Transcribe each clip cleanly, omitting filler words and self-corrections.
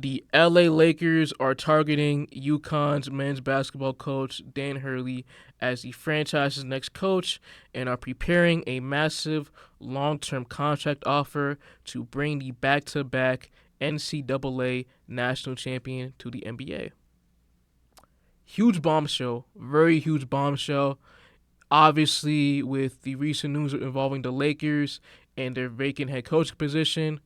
The LA Lakers are targeting UConn's men's basketball coach, Dan Hurley, as the franchise's next coach and are preparing a massive long term contract offer to bring the back to back NCAA national champion to the NBA. Huge bombshell, very huge bombshell. Obviously, with the recent news involving the Lakers and their vacant head coach position,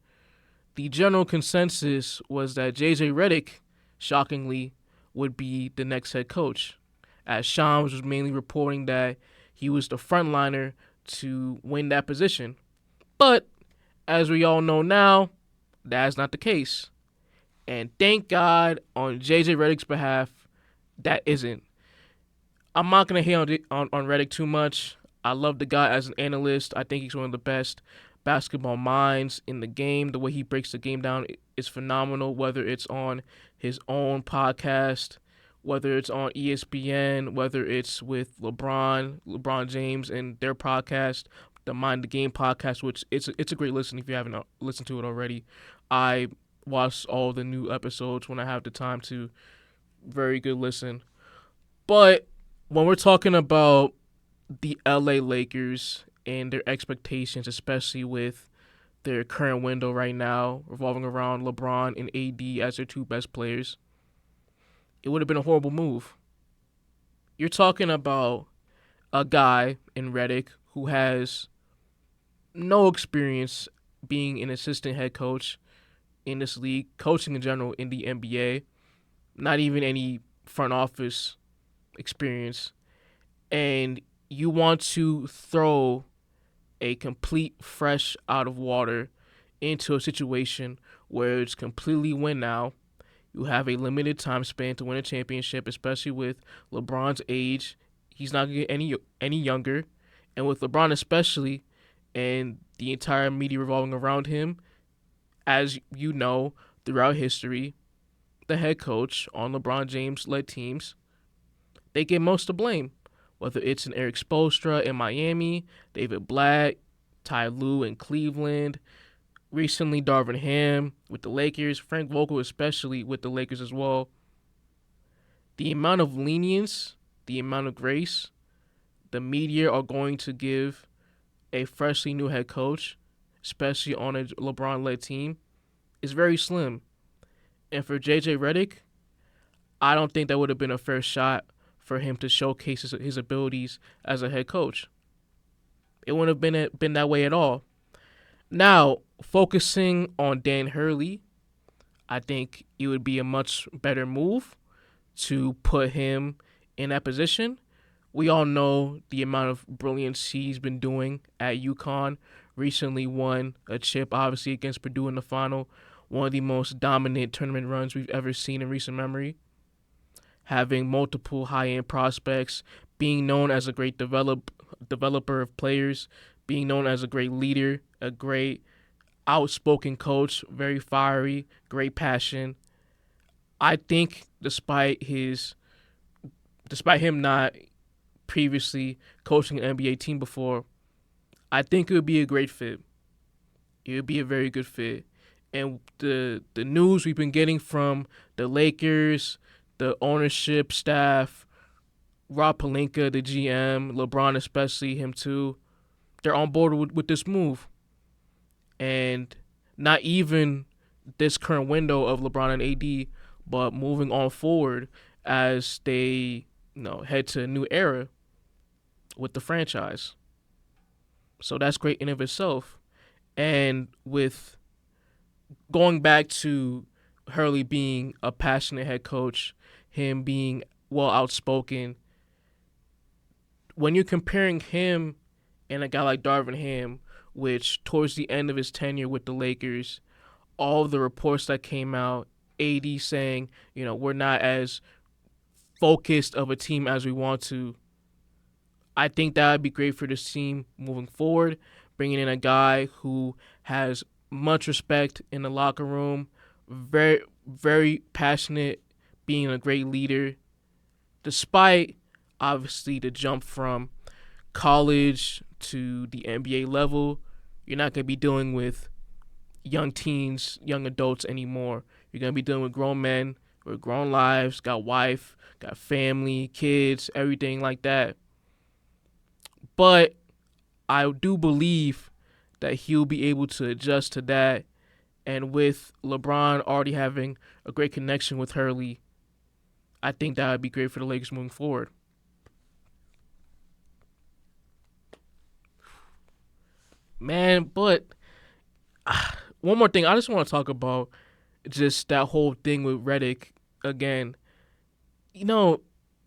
the general consensus was that JJ Redick, shockingly, would be the next head coach, as Shams was mainly reporting that he was the frontliner to win that position. But, as we all know now, that's not the case. And thank God, on JJ Redick's behalf, that isn't. I'm not going to hate on Redick too much. I love the guy as an analyst. I think he's one of the best basketball minds in the game. The way he breaks the game down is phenomenal, whether it's on his own podcast, whether it's on ESPN, whether it's with LeBron James and their podcast, the Mind the Game podcast, which it's a great listen if you haven't listened to it already. I watch all the new episodes when I have the time to. Very good listen. But when we're talking about the LA Lakers and their expectations, especially with their current window right now, revolving around LeBron and AD as their two best players, it would have been a horrible move. You're talking about a guy in Redick who has no experience being an assistant head coach in this league, coaching in general in the NBA, not even any front office experience, and you want to throw a complete fresh out of water into a situation where it's completely win now. You have a limited time span to win a championship, especially with LeBron's age. He's not going to get any younger. And with LeBron especially, and the entire media revolving around him, as you know, throughout history, the head coach on LeBron James-led teams, they get most to blame. Whether it's an Eric Spoelstra in Miami, David Blatt, Ty Lue in Cleveland, recently Darvin Ham with the Lakers, Frank Vogel especially with the Lakers as well. The amount of lenience, the amount of grace the media are going to give a freshly new head coach, especially on a LeBron-led team, is very slim. And for JJ Redick, I don't think that would have been a fair shot for him to showcase his abilities as a head coach. It wouldn't have been that way at all. Now, focusing on Dan Hurley, I think it would be a much better move to put him in that position. We all know the amount of brilliance he's been doing at UConn. Recently won a chip, obviously, against Purdue in the final. One of the most dominant tournament runs we've ever seen in recent memory. Having multiple high-end prospects, being known as a great developer of players, being known as a great leader, a great outspoken coach, very fiery, great passion. I think despite him not previously coaching an NBA team before, I think it would be a great fit. It would be a very good fit. And the news we've been getting from the Lakers, the ownership staff, Rob Pelinka, the GM, LeBron especially, him too, they're on board with this move. And not even this current window of LeBron and AD, but moving on forward as they head to a new era with the franchise. So that's great in of itself. And with going back to Hurley being a passionate head coach, him being well outspoken, when you're comparing him and a guy like Darvin Ham, which towards the end of his tenure with the Lakers, all of the reports that came out, AD saying, we're not as focused of a team as we want to. I think that would be great for this team moving forward, bringing in a guy who has much respect in the locker room, very, very passionate, being a great leader, despite obviously the jump from college to the NBA level. You're not going to be dealing with young teens, young adults anymore. You're gonna be dealing with grown men with grown lives, got wife, got family, kids, everything like that. But I do believe that he'll be able to adjust to that. And with LeBron already having a great connection with Hurley, I think that would be great for the Lakers moving forward. Man, but one more thing. I just want to talk about just that whole thing with Redick again. You know,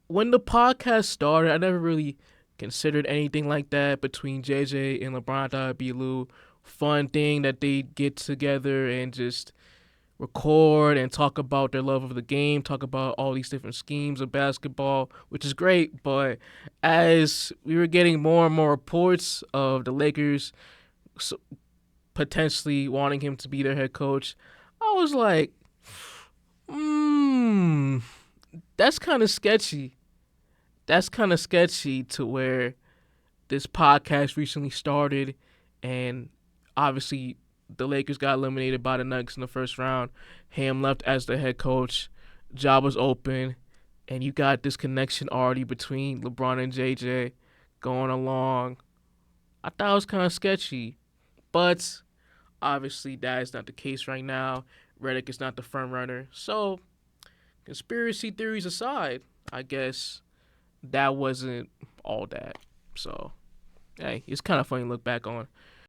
when the podcast started, I never really considered anything like that between JJ and LeBron. I thought it'd be a little fun thing that they get together and just record and talk about their love of the game, talk about all these different schemes of basketball, which is great. But as we were getting more and more reports of the Lakers potentially wanting him to be their head coach, I was like, that's kind of sketchy. That's kind of sketchy to where this podcast recently started, and obviously the Lakers got eliminated by the Nuggets in the first round. Ham left as the head coach. Job was open, and you got this connection already between LeBron and JJ going along. I thought it was kind of sketchy, but obviously that is not the case right now. Redick is not the front runner, so conspiracy theories aside, I guess that wasn't all that. So, hey, it's kind of funny to look back on.